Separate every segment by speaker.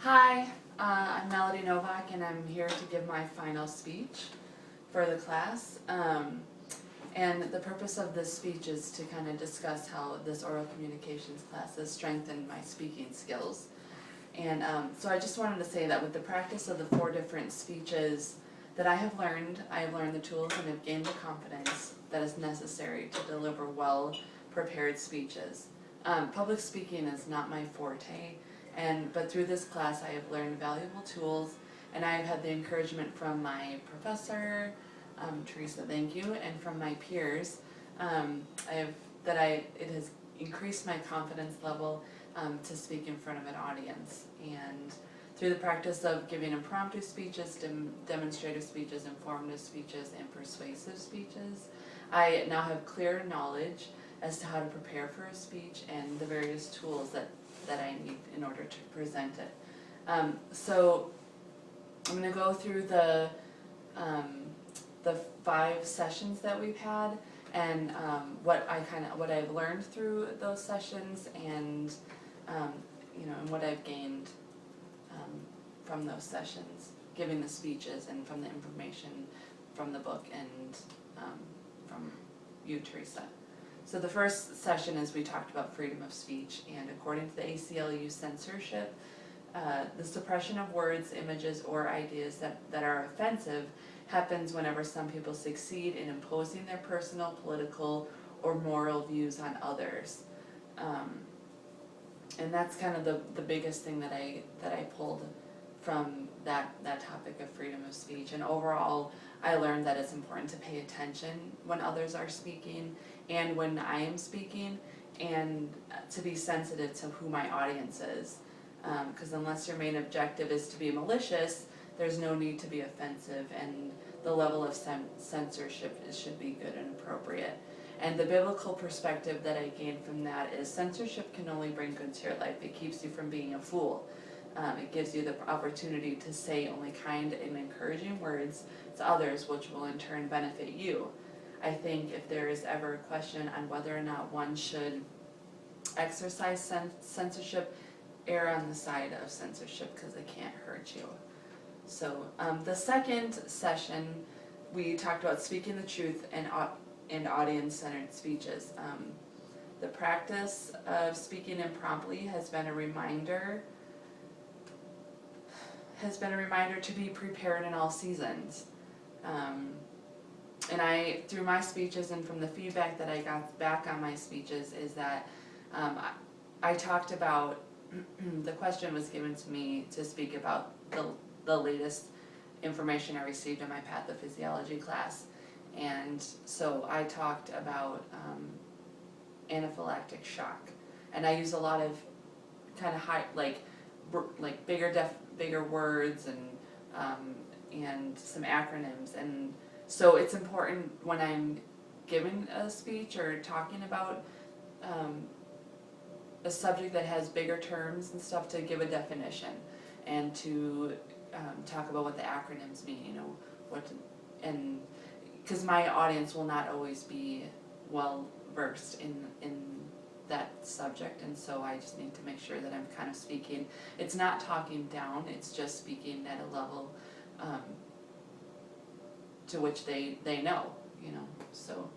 Speaker 1: Hi, I'm Melody Novak, and I'm here to give my final speech for the class. And the purpose of this speech is to kind of discuss how this oral communications class has strengthened my speaking skills. And so I just wanted to say that with the practice of the 4 different speeches that I have learned the tools and have gained the confidence that is necessary to deliver well-prepared speeches. Public speaking is not my forte, but through this class I have learned valuable tools, and I have had the encouragement from my professor, Teresa, thank you, and from my peers. It has increased my confidence level to speak in front of an audience. And through the practice of giving impromptu speeches, demonstrative speeches, informative speeches, and persuasive speeches, I now have clear knowledge as to how to prepare for a speech and the various tools that I need in order to present it. So I'm going to go through the 5 sessions that we've had, and what I've learned through those sessions, and and what I've gained from those sessions, giving the speeches, and from the information from the book and from you, Teresa. So the first session is we talked about freedom of speech, and according to the ACLU censorship, the suppression of words, images, or ideas that are offensive happens whenever some people succeed in imposing their personal, political, or moral views on others. And that's kind of the biggest thing that I pulled from that topic of freedom of speech. And overall, I learned that it's important to pay attention when others are speaking and when I am speaking, and to be sensitive to who my audience is. Because unless your main objective is to be malicious, there's no need to be offensive, and the level of censorship should be good and appropriate. And the biblical perspective that I gained from that is censorship can only bring good to your life. It keeps you from being a fool. It gives you the opportunity to say only kind and encouraging words to others, which will in turn benefit you. I think if there is ever a question on whether or not one should exercise censorship, err on the side of censorship, because it can't hurt you. So the second session, we talked about speaking the truth and audience-centered speeches. The practice of speaking impromptu has been a reminder to be prepared in all seasons. And through my speeches and from the feedback that I got back on my speeches, is that I talked about, the question was given to me to speak about the latest information I received in my pathophysiology class. And so I talked about anaphylactic shock. And I use a lot of kind of high, like bigger words and some acronyms. And so it's important when I'm giving a speech or talking about a subject that has bigger terms and stuff, to give a definition and to talk about what the acronyms mean, and because my audience will not always be well versed in that subject, and so I just need to make sure that I'm kind of speaking. It's not talking down, it's just speaking at a level to which they know, So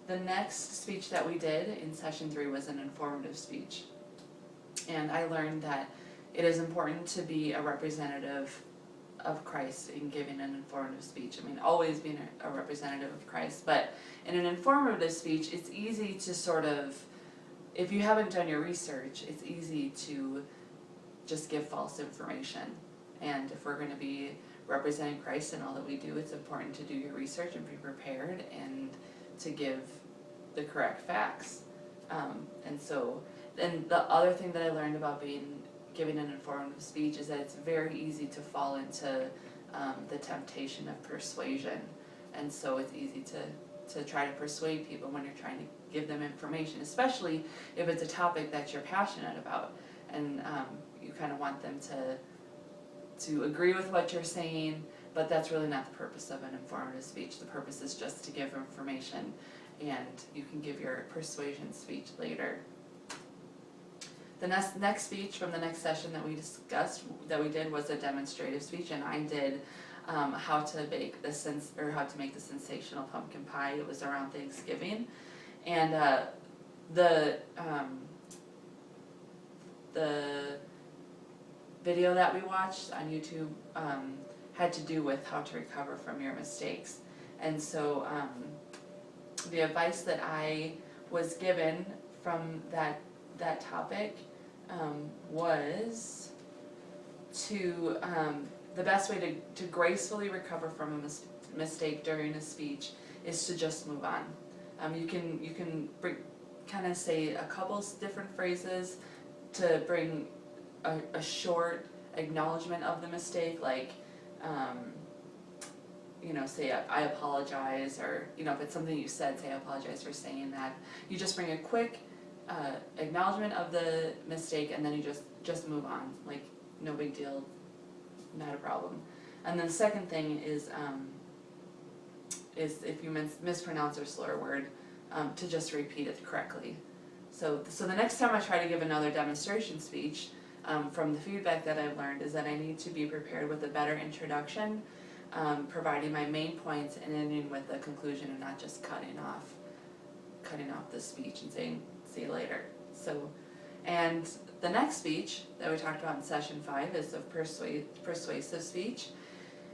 Speaker 1: the next speech that we did in session 3 was an informative speech, and I learned that it is important to be a representative of Christ in giving an informative speech. I mean, always being a representative of Christ, but in an informative speech, it's easy to sort of, if you haven't done your research, it's easy to just give false information. And if we're going to be representing Christ in all that we do, it's important to do your research and be prepared and to give the correct facts. And the other thing that I learned about giving an informative speech is that it's very easy to fall into the temptation of persuasion. And so it's easy to try to persuade people when you're trying to give them information, especially if it's a topic that you're passionate about, and you kind of want them to agree with what you're saying, but that's really not the purpose of an informative speech. The purpose is just to give information, and you can give your persuasion speech later. The next speech from the next session that we discussed, that we did, was a demonstrative speech, and I did how to make the sensational pumpkin pie. It was around Thanksgiving, and the video that we watched on YouTube had to do with how to recover from your mistakes. And so the advice that I was given from that topic was to the best way to gracefully recover from a mistake during a speech is to just move on. You can kind of say a couple different phrases to bring a short acknowledgement of the mistake, like say I apologize, or if it's something you said, say I apologize for saying that. You just bring a quick acknowledgement of the mistake, and then you just move on, like no big deal, not a problem. And then the second thing is if you mispronounce or slur a word, to just repeat it correctly. So the next time I try to give another demonstration speech, from the feedback that I've learned, is that I need to be prepared with a better introduction, providing my main points and ending with a conclusion, and not just cutting off the speech and saying see you later. So, and the next speech that we talked about in session 5 is of persuasive speech.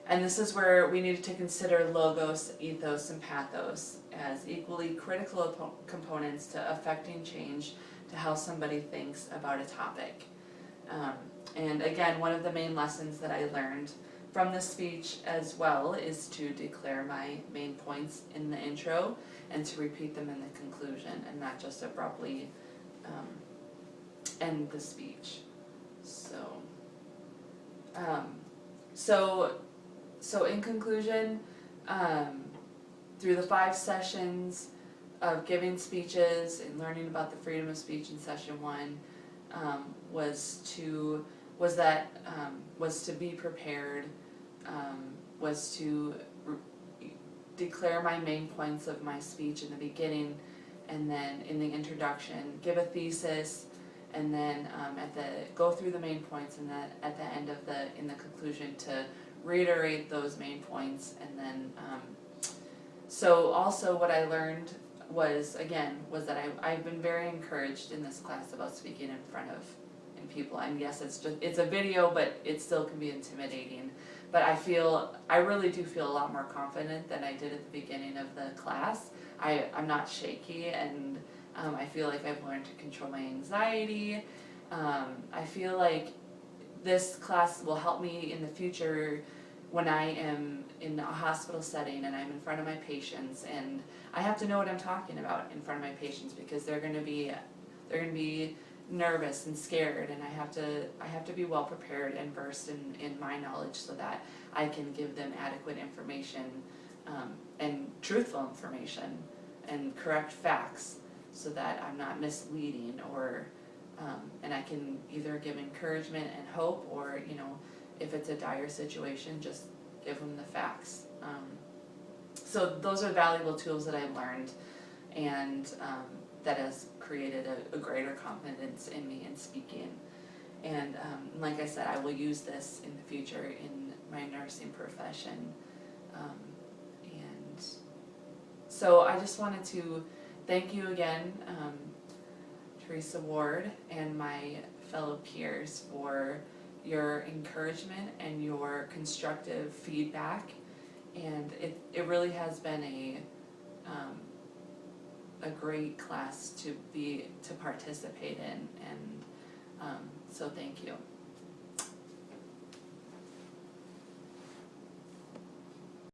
Speaker 1: And this is where we needed to consider logos, ethos, and pathos as equally critical components to affecting change to how somebody thinks about a topic. And again, one of the main lessons that I learned from this speech as well is to declare my main points in the intro and to repeat them in the conclusion, and not just abruptly end the speech. So in conclusion, through the 5 sessions of giving speeches and learning about the freedom of speech in session 1, was to be prepared, was to declare my main points of my speech in the beginning, and then in the introduction give a thesis, and then go through the main points, and then at the end of in the conclusion to reiterate those main points. And then so also what I learned was that I've been very encouraged in this class about speaking in front of people. And yes, it's a video, but it still can be intimidating. But I really do feel a lot more confident than I did at the beginning of the class. I'm not shaky, and I feel like I've learned to control my anxiety. I feel like this class will help me in the future when I am in a hospital setting and I'm in front of my patients, and I have to know what I'm talking about in front of my patients, because they're going to be nervous and scared, and I have to be well prepared and versed in my knowledge so that I can give them adequate information, and truthful information and correct facts, so that I'm not misleading, or and I can either give encouragement and hope, or if it's a dire situation, just give them the facts. So those are valuable tools that I've learned, and that has created a greater confidence in me in speaking. And like I said, I will use this in the future in my nursing profession. And so I just wanted to thank you again, Teresa Ward, and my fellow peers for your encouragement and your constructive feedback. And it really has been a great class to participate in, and so thank you.